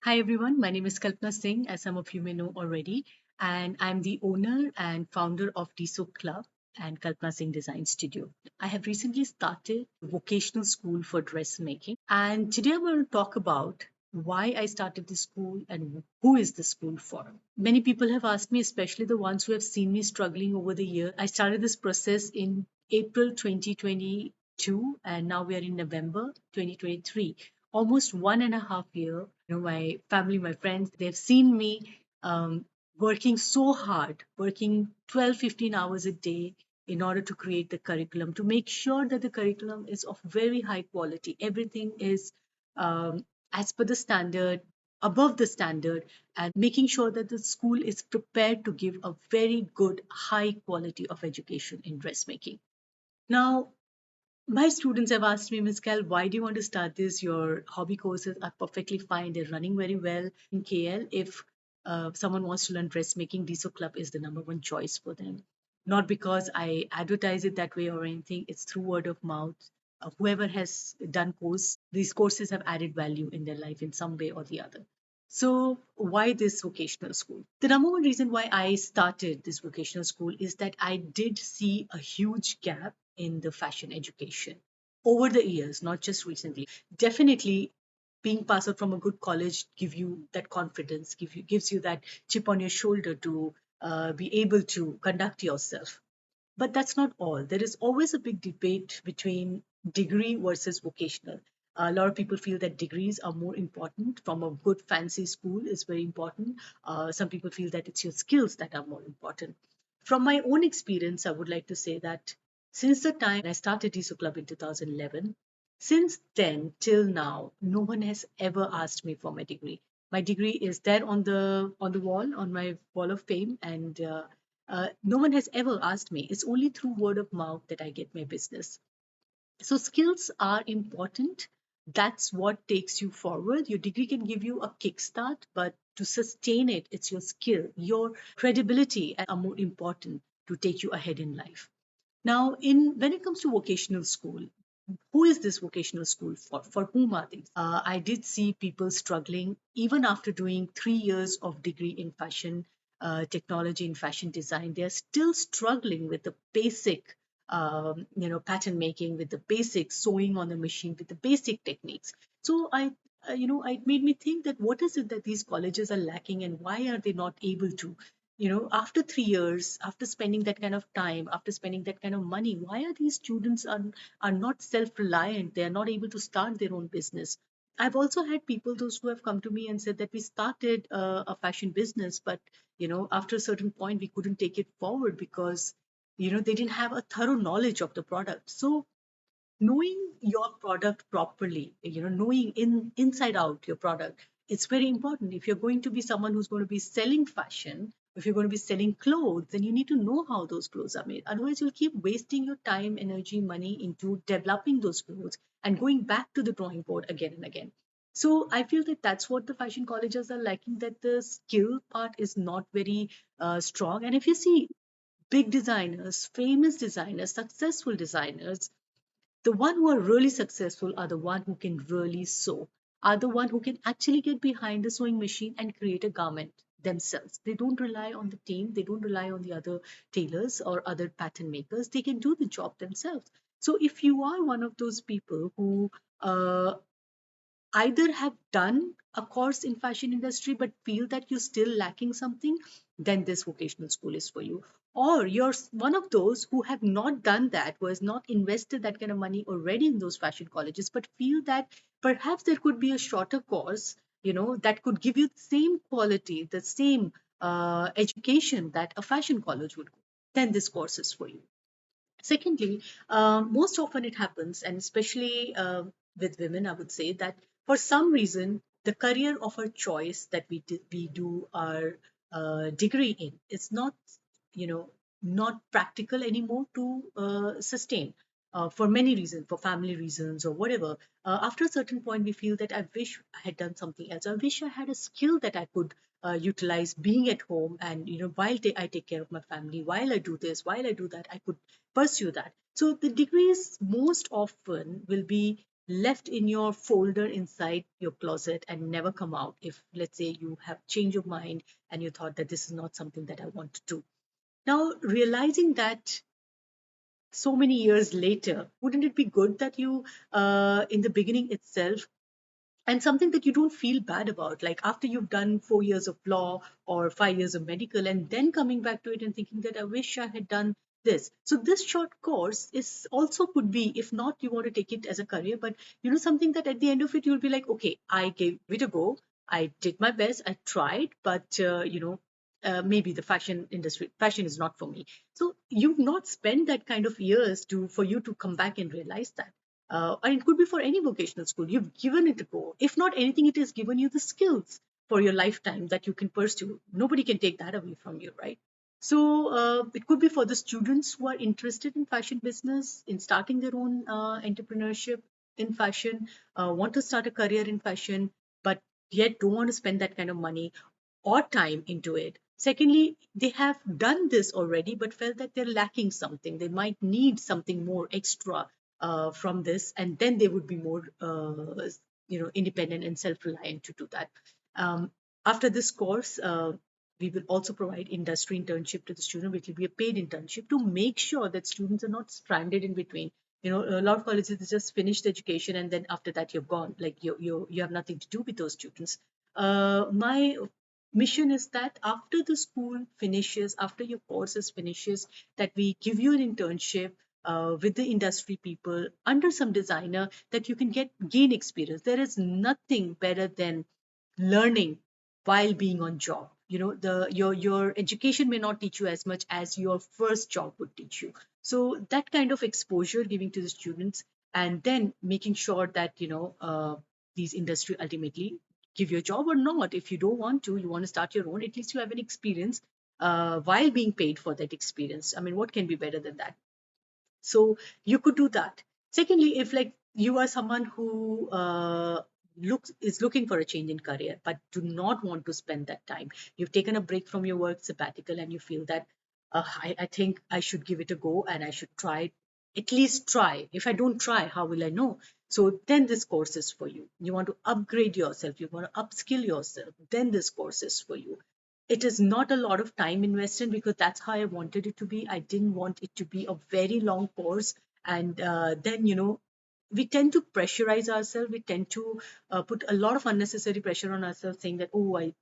Hi everyone, my name is Kalpana Singh, as some of you may know already, and I'm the owner and founder of DSO Club and Kalpana Singh Design Studio. I have recently started a vocational school for dressmaking, and today I'm going to talk about why I started this school and who is the school for. Many people have asked me, especially the ones who have seen me struggling over the year. I started this process in April 2022, and now we are in November 2023, almost 1.5 year. My family, my friends, they've seen me working so hard, working 12, 15 hours a day in order to create the curriculum, to make sure that the curriculum is of very high quality. Everything is as per the standard, above the standard, and making sure that the school is prepared to give a very good, high quality of education in dressmaking. Now, my students have asked me, Ms. Cal, why do you want to start this? Your hobby courses are perfectly fine. They're running very well in KL. If someone wants to learn dressmaking, DISO Club is the number one choice for them. Not because I advertise it that way or anything, it's through word of mouth. Whoever has done these courses have added value in their life in some way or the other. So, why this vocational school? The number one reason why I started this vocational school is that I did see a huge gap in the fashion education over the years, not just recently. Definitely, being passed out from a good college gives you that chip on your shoulder to be able to conduct yourself. But that's not all. There is always a big debate between degree versus vocational. A lot of people feel that degrees are more important from a good fancy school is very important. Some people feel that it's your skills that are more important. From my own experience, I would like to say that since the time I started ISO Club in 2011, since then till now, no one has ever asked me for my degree. My degree is there on the wall, on my wall of fame, and no one has ever asked me. It's only through word of mouth that I get my business. So skills are important. That's what takes you forward. Your degree can give you a kickstart, but to sustain it, it's your skill, your credibility are more important to take you ahead in life. Now, in when it comes to vocational school, who is this vocational school for? For whom are these? I did see people struggling even after doing 3 years of degree in fashion technology and fashion design. They are still struggling with the basic, pattern making, with the basic sewing on the machine, with the basic techniques. So it made me think that what is it that these colleges are lacking, and why are they not able to? After 3 years, after spending that kind of time, after spending that kind of money, why are these students are not self-reliant? They are not able to start their own business. I've also had people, those who have come to me and said that we started a fashion business, but after a certain point, we couldn't take it forward because they didn't have a thorough knowledge of the product. So knowing your product properly, knowing inside out your product, it's very important. If you're going to be someone who's going to be selling fashion, if you're going to be selling clothes, then you need to know how those clothes are made. Otherwise, you'll keep wasting your time, energy, money into developing those clothes and going back to the drawing board again and again. So I feel that that's what the fashion colleges are lacking, that the skill part is not very strong. And if you see big designers, famous designers, successful designers, the one who are really successful are the one who can really sew, are the one who can actually get behind the sewing machine and create a garment themselves. They don't rely on the team, they don't rely on the other tailors or other pattern makers. They can do the job themselves. So if you are one of those people who either have done a course in fashion industry but feel that you're still lacking something, then this vocational school is for you. Or you're one of those who have not done that, who has not invested that kind of money already in those fashion colleges, but feel that perhaps there could be a shorter course, that could give you the same quality, the same education that a fashion college would. Then this course is for you. Secondly, most often it happens, and especially with women, I would say that for some reason, the career of our choice that we do our degree in is not, you know, not practical anymore to sustain. For many reasons, for family reasons or whatever. After a certain point, we feel that I wish I had done something else. I wish I had a skill that I could utilize being at home, and while I take care of my family, while I do this, while I do that, I could pursue that. So the degrees most often will be left in your folder inside your closet and never come out if, let's say, you have changed your mind and you thought that this is not something that I want to do. Now, realizing that so many years later, wouldn't it be good that you, in the beginning itself, and something that you don't feel bad about, like after you've done 4 years of law or 5 years of medical and then coming back to it and thinking that I wish I had done this. So this short course is also could be, if not you want to take it as a career, but something that at the end of it you'll be like, okay, I gave it a go, I did my best, I tried, but maybe the fashion is not for me. So you've not spent that kind of years to for you to come back and realize that. And it could be for any vocational school. You've given it a go. If not anything, it has given you the skills for your lifetime that you can pursue. Nobody can take that away from you, right? So it could be for the students who are interested in fashion business, in starting their own entrepreneurship in fashion, want to start a career in fashion, but yet don't want to spend that kind of money or time into it. Secondly, they have done this already, but felt that they're lacking something. They might need something more extra from this, and then they would be more, independent and self-reliant to do that. Um, After this course, we will also provide industry internship to the student, which will be a paid internship to make sure that students are not stranded in between. A lot of colleges they just finish the education and then after that you're gone. Like you have nothing to do with those students. My mission is that after the school finishes, after your courses finishes, that we give you an internship with the industry people under some designer that you can gain experience. There is nothing better than learning while being on job. Your education may not teach you as much as your first job would teach you. So that kind of exposure giving to the students, and then making sure that these industry ultimately give you a job or not. If you don't want to, you want to start your own, at least you have an experience while being paid for that experience. I mean, what can be better than that? So you could do that. Secondly, if like you are someone who looking for a change in career but do not want to spend that time, you've taken a break from your work sabbatical and you feel that I think I should give it a go and I should try, at least try. If I don't try, how will I know? So then this course is for you. You want to upgrade yourself, you want to upskill yourself, then this course is for you. It is not a lot of time invested because that's how I wanted it to be. I didn't want it to be a very long course. And then, we tend to pressurize ourselves. We tend to put a lot of unnecessary pressure on ourselves, saying that, oh, I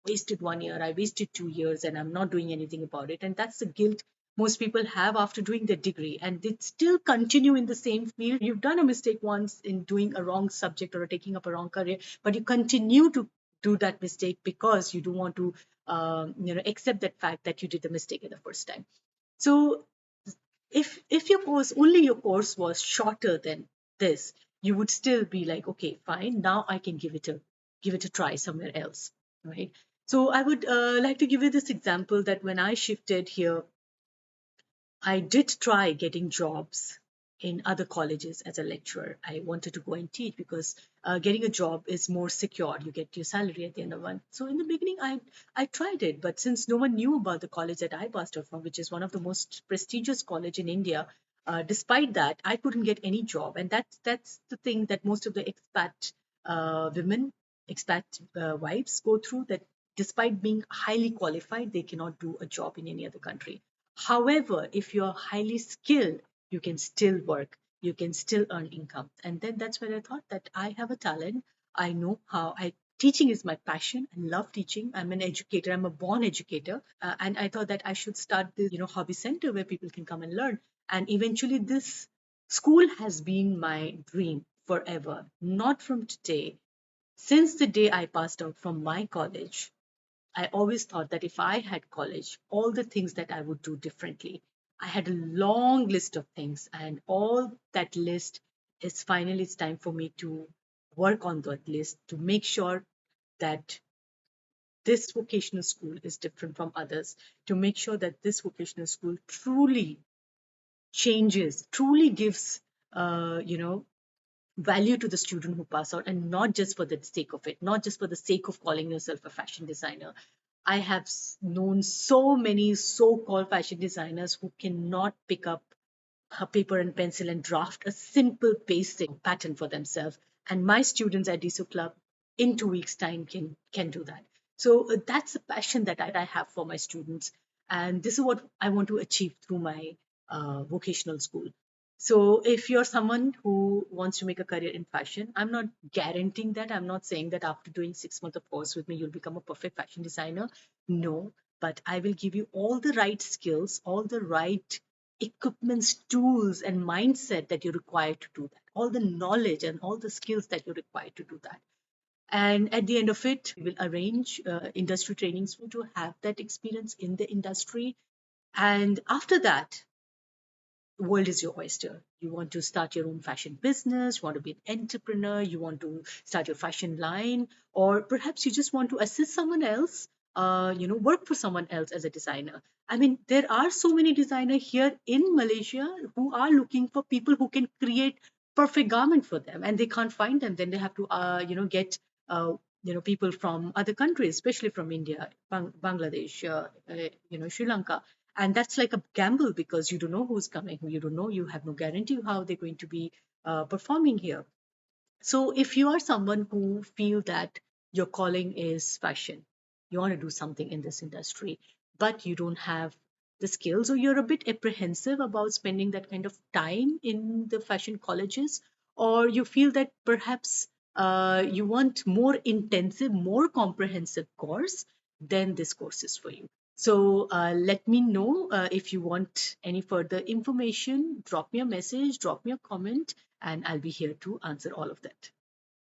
wasted 1 year, I wasted 2 years, and I'm not doing anything about it. And that's the guilt most people have after doing their degree. And they still continue in the same field. You've done a mistake once in doing a wrong subject or taking up a wrong career, but you continue to do that mistake because you don't want to accept that fact that you did the mistake at the first time. So if your course was shorter than this, you would still be like, okay, fine, now I can give it a try somewhere else, right? So I would like to give you this example that when I shifted here, I did try getting jobs in other colleges as a lecturer. I wanted to go and teach because getting a job is more secure. You get your salary at the end of the month. So in the beginning, I tried it, but since no one knew about the college that I passed out from, which is one of the most prestigious college in India, despite that, I couldn't get any job, and that's the thing that most of the women, expat wives go through. That despite being highly qualified, they cannot do a job in any other country. However, if you're highly skilled, you can still work, you can still earn income. And then that's where I thought that I have a talent. I know how I teaching is my passion. I love teaching. I'm an educator. I'm a born educator. And I thought that I should start this, hobby center where people can come and learn. And eventually this school has been my dream forever, not from today. Since the day I passed out from my college, I always thought that if I had college, all the things that I would do differently. I had a long list of things, and all that list is finally it's time for me to work on that list to make sure that this vocational school is different from others, to make sure that this vocational school truly changes, truly gives, value to the student who pass out, and not just for the sake of it, not just for the sake of calling yourself a fashion designer. I have known so many so called fashion designers who cannot pick up a paper and pencil and draft a simple basic pattern for themselves. And my students at DSO Club in 2 weeks' time can do that. So that's the passion that I have for my students. And this is what I want to achieve through my vocational school. So if you're someone who wants to make a career in fashion, I'm not guaranteeing that. I'm not saying that after doing 6 months of course with me, you'll become a perfect fashion designer. No, but I will give you all the right skills, all the right equipments, tools, and mindset that you require to do that, all the knowledge and all the skills that you require to do that. And at the end of it, we will arrange industry trainings for you to have that experience in the industry. And after that, world is your oyster. You want to start your own fashion business, you want to be an entrepreneur, you want to start your fashion line, or perhaps you just want to assist someone else, work for someone else as a designer. I mean, there are so many designers here in Malaysia who are looking for people who can create perfect garment for them, and they can't find them. Then they have to, get, people from other countries, especially from India, Bangladesh, Sri Lanka, and that's like a gamble because you don't know who's coming, you don't know, you have no guarantee how they're going to be performing here. So if you are someone who feel that your calling is fashion, you want to do something in this industry, but you don't have the skills, or you're a bit apprehensive about spending that kind of time in the fashion colleges, or you feel that perhaps you want more intensive, more comprehensive course, then this course is for you. So let me know if you want any further information. Drop me a message, drop me a comment, and I'll be here to answer all of that.